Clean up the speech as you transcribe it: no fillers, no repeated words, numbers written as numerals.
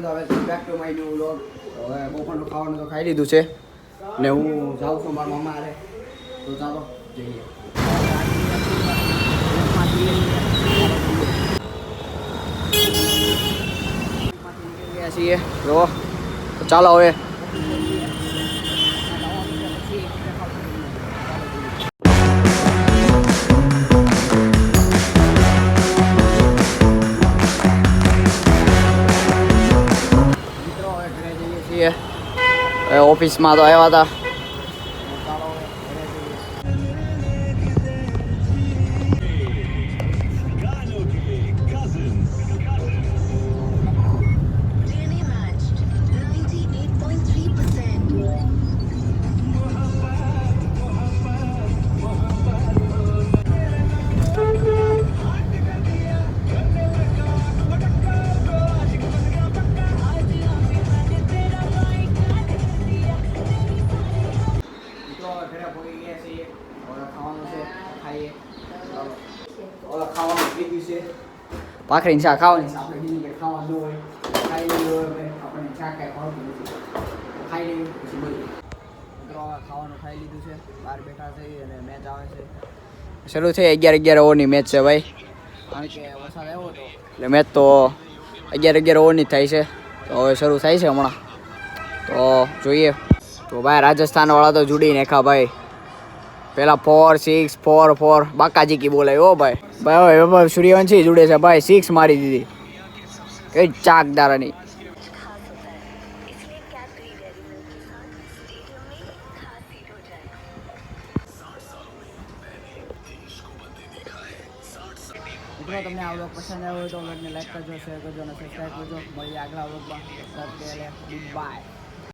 મિત્રો હવે back to my new vlog. હવે બપોરનું ખાવાનું તો ખાઈ લીધું છે ને હું જાઉં છું મારા મામા હારે. તો ચાલો જઈએ. છીએ જો તો ચાલો હવે ઓફિસમાં તો આવ્યા હતા. ભાખરીની શાક ખાવાની આપણે ખાવાનું હોય ખાઈ લઈએ. આપણને શાક કાંઈ ખાવાનું નથી ખાઈ લઈએ પછી બધું મિત્રો ખાવાનું ખાઈ લીધું છે. બહાર બેઠા છે અને મેચ આવે છે. શરૂ થઈ 11-11 ઓવરની મેચ છે ભાઈ. કારણ કે વરસાદ આવ્યો હતો એટલે મેચ તો 11-11 ઓવરની થાય છે. તો હવે શરૂ થાય છે હમણાં. તો જોઈએ. તો ભાઈ રાજસ્થાનવાળા તો જુડી નાખ્યા ભાઈ. પેલા 4-6 4-4 બાકાજી કી બોલાય હો ભાઈ. ભાઈ સૂર્યવંશી જોડે છે ભાઈ. 6 મારી દીધી કઈ ચાકદારાની. મિત્રો તમને આ વ્લોગ પસંદ આવ્યો હોય તો વ્લોગને લાઈક કરજો, શેર કરજો અને સબસ્ક્રાઈબ કરજો. મળીએ આગલા વ્લોગમાં. બાય.